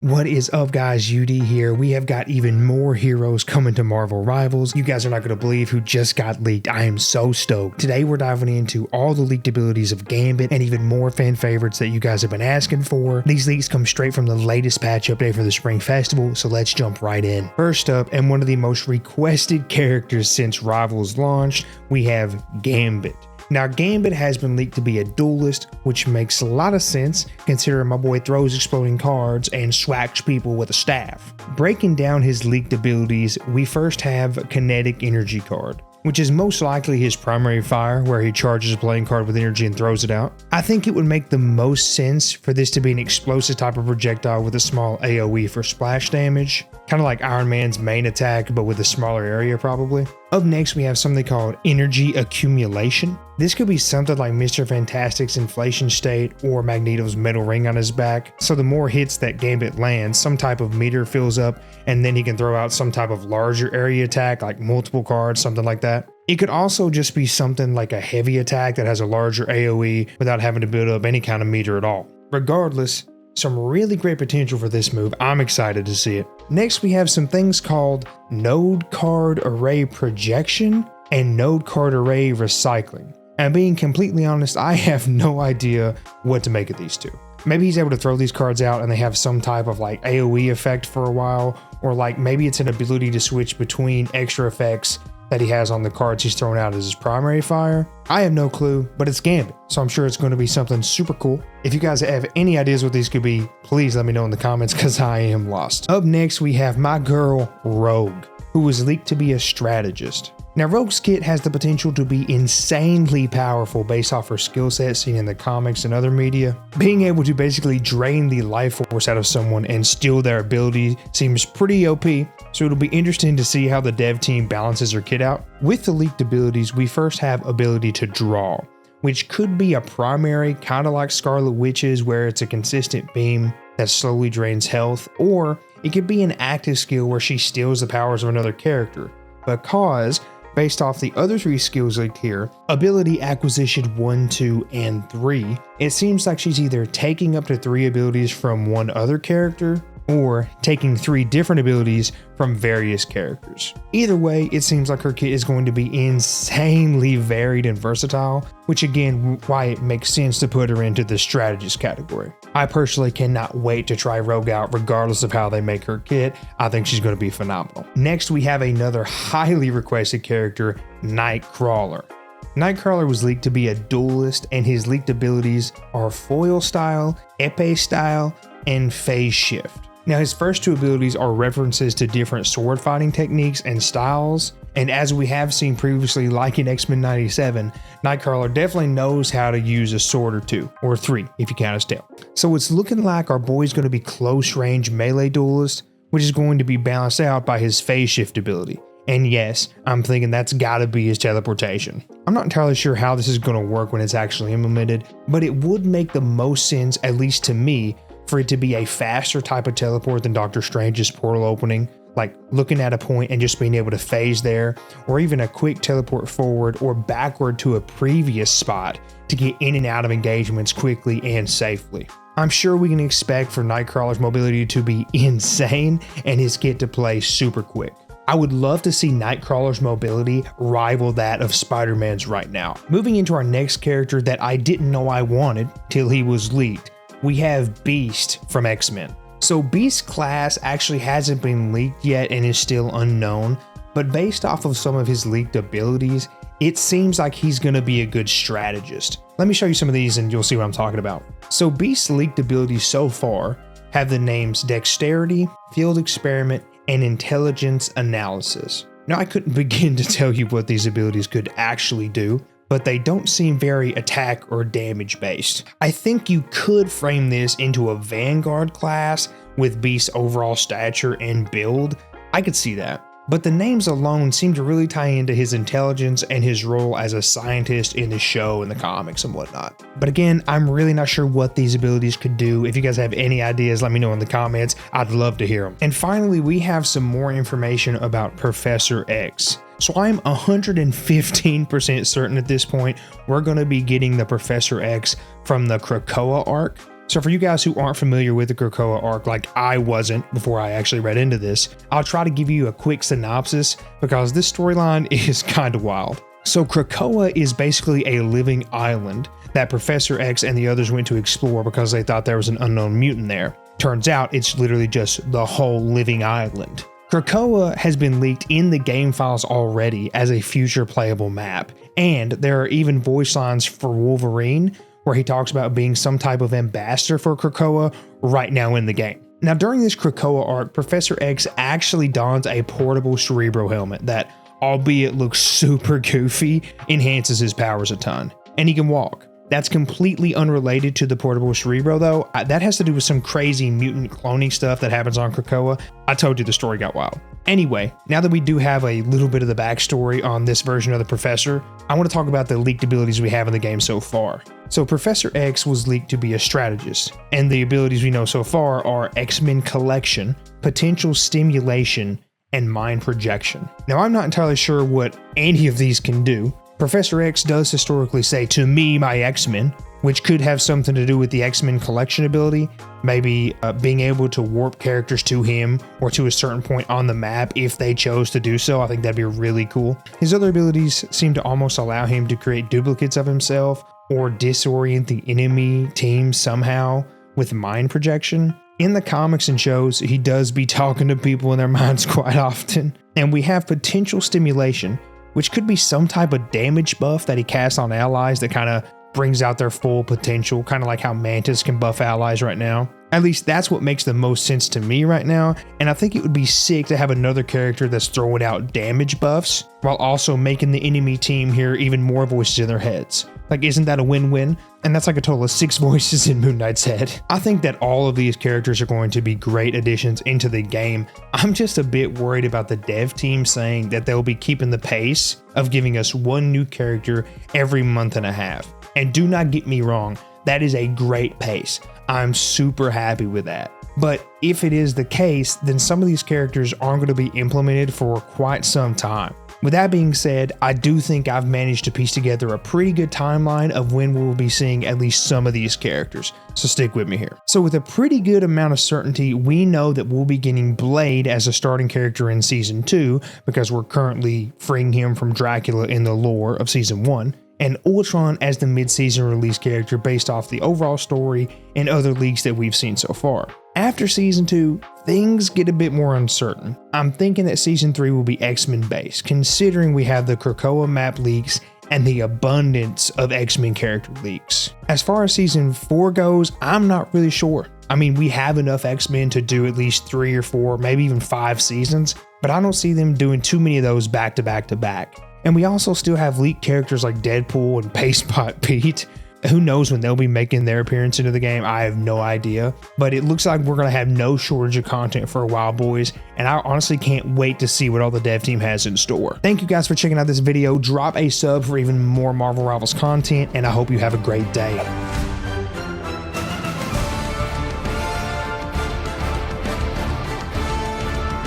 What is up, guys? UD here. We have got even more heroes coming to Marvel Rivals. You guys are not going to believe who just got leaked. I am so stoked. Today we're diving into all the leaked abilities of Gambit and even more fan favorites that you guys have been asking for. These leaks come straight from the latest patch update for the Spring Festival, so let's jump right in. First up, and one of the most requested characters since Rivals launched, we have Gambit. Now, Gambit has been leaked to be a duelist, which makes a lot of sense considering my boy throws exploding cards and swacks people with a staff. Breaking down his leaked abilities, we first have Kinetic Energy card, which is most likely his primary fire, where he charges a playing card with energy and throws it out. I think it would make the most sense for this to be an explosive type of projectile with a small AoE for splash damage, kind of like Iron Man's main attack, but with a smaller area probably. Up next, we have something called Energy Accumulation. This could be something like Mr. Fantastic's Inflation State or Magneto's metal ring on his back. So the more hits that Gambit lands, some type of meter fills up, and then he can throw out some type of larger area attack, like multiple cards, something like that. It could also just be something like a heavy attack that has a larger AoE without having to build up any kind of meter at all. Regardless, some really great potential for this move. I'm excited to see it. Next, we have some things called Node Card Array Projection and Node Card Array Recycling. And being completely honest, I have no idea what to make of these two. Maybe he's able to throw these cards out and they have some type of like AoE effect for a while, or like maybe it's an ability to switch between extra effects that he has on the cards he's thrown out as his primary fire. I have no clue, but it's Gambit, so I'm sure it's going to be something super cool. If you guys have any ideas what these could be, please let me know in the comments because I am lost. Up next, we have my girl Rouge, who was leaked to be a strategist. Now, Rouge's kit has the potential to be insanely powerful based off her skill set seen in the comics and other media. Being able to basically drain the life force out of someone and steal their ability seems pretty OP, so it'll be interesting to see how the dev team balances her kit out. With the leaked abilities, we first have ability to draw, which could be a primary, kind of like Scarlet Witch's, where it's a consistent beam that slowly drains health, or it could be an active skill where she steals the powers of another character, because based off the other three skills leaked here, ability acquisition 1, 2, and 3, it seems like she's either taking up to 3 abilities from one other character or taking 3 different abilities from various characters. Either way, it seems like her kit is going to be insanely varied and versatile, which again, why it makes sense to put her into the strategist category. I personally cannot wait to try Rouge out regardless of how they make her kit. I think she's going to be phenomenal. Next, we have another highly requested character, Nightcrawler. Nightcrawler was leaked to be a duelist, and his leaked abilities are Foil Style, Epee Style, and Phase Shift. Now, his first 2 abilities are references to different sword fighting techniques and styles, and as we have seen previously, like in X-Men 97, Nightcrawler definitely knows how to use a sword or 2, or 3 if you count his tail. So it's looking like our boy's going to be close range melee duelist, which is going to be balanced out by his Phase Shift ability. And yes, I'm thinking that's gotta be his teleportation. I'm not entirely sure how this is going to work when it's actually implemented, but it would make the most sense, at least to me, for it to be a faster type of teleport than Doctor Strange's portal opening, like looking at a point and just being able to phase there, or even a quick teleport forward or backward to a previous spot to get in and out of engagements quickly and safely. I'm sure we can expect for Nightcrawler's mobility to be insane and his kit to play super quick. I would love to see Nightcrawler's mobility rival that of Spider-Man's right now. Moving into our next character that I didn't know I wanted till he was leaked, we have Beast from X-Men. So Beast's class actually hasn't been leaked yet and is still unknown, but based off of some of his leaked abilities, it seems like he's going to be a good strategist. Let me show you some of these and you'll see what I'm talking about. So Beast's leaked abilities so far have the names Dexterity, Field Experiment, and Intelligence Analysis. Now, I couldn't begin to tell you what these abilities could actually do, but they don't seem very attack or damage based. I think you could frame this into a Vanguard class with Beast's overall stature and build. I could see that. But the names alone seem to really tie into his intelligence and his role as a scientist in the show and the comics and whatnot. But again, I'm really not sure what these abilities could do. If you guys have any ideas, let me know in the comments. I'd love to hear them. And finally, we have some more information about Professor X. So I'm 115% certain at this point we're going to be getting the Professor X from the Krakoa arc. So for you guys who aren't familiar with the Krakoa arc like I wasn't before I actually read into this, I'll try to give you a quick synopsis because this storyline is kind of wild. So Krakoa is basically a living island that Professor X and the others went to explore because they thought there was an unknown mutant there. Turns out it's literally just the whole living island. Krakoa has been leaked in the game files already as a future playable map, and there are even voice lines for Wolverine where he talks about being some type of ambassador for Krakoa right now in the game. Now during this Krakoa arc, Professor X actually dons a portable Cerebro helmet that, albeit looks super goofy, enhances his powers a ton, and he can walk. That's completely unrelated to the portable Cerebro though. That has to do with some crazy mutant cloning stuff that happens on Krakoa. I told you the story got wild. Anyway, now that we do have a little bit of the backstory on this version of the Professor, I want to talk about the leaked abilities we have in the game so far. So Professor X was leaked to be a strategist, and the abilities we know so far are X-Men Collection, Potential Stimulation, and Mind Projection. Now I'm not entirely sure what any of these can do. Professor X does historically say, "To me, my X-Men," which could have something to do with the X-Men Collection ability, maybe being able to warp characters to him or to a certain point on the map if they chose to do so. I think that'd be really cool. His other abilities seem to almost allow him to create duplicates of himself or disorient the enemy team somehow with mind projection. In the comics and shows, he does be talking to people in their minds quite often. And we have Potential Stimulation, which could be some type of damage buff that he casts on allies that kind of brings out their full potential, kind of like how Mantis can buff allies right now. At least that's what makes the most sense to me right now, and I think it would be sick to have another character that's throwing out damage buffs while also making the enemy team hear even more voices in their heads. Like, isn't that a win-win? And that's like a total of 6 voices in Moon Knight's head. I think that all of these characters are going to be great additions into the game. I'm just a bit worried about the dev team saying that they'll be keeping the pace of giving us one new character every month and a half. And do not get me wrong, that is a great pace. I'm super happy with that. But if it is the case, then some of these characters aren't going to be implemented for quite some time. With that being said, I do think I've managed to piece together a pretty good timeline of when we'll be seeing at least some of these characters, so stick with me here. So with a pretty good amount of certainty, we know that we'll be getting Blade as a starting character in Season 2, because we're currently freeing him from Dracula in the lore of Season 1, and Ultron as the mid-season release character based off the overall story and other leaks that we've seen so far. After Season 2, things get a bit more uncertain. I'm thinking that Season 3 will be X-Men based, considering we have the Krakoa map leaks and the abundance of X-Men character leaks. As far as Season 4 goes, I'm not really sure. I mean, we have enough X-Men to do at least 3 or 4, maybe even 5 seasons, but I don't see them doing too many of those back to back to back. And we also still have leaked characters like Deadpool and Pastebot Pete. Who knows when they'll be making their appearance into the game? I have no idea. But it looks like we're going to have no shortage of content for a while, boys. And I honestly can't wait to see what all the dev team has in store. Thank you guys for checking out this video. Drop a sub for even more Marvel Rivals content, and I hope you have a great day.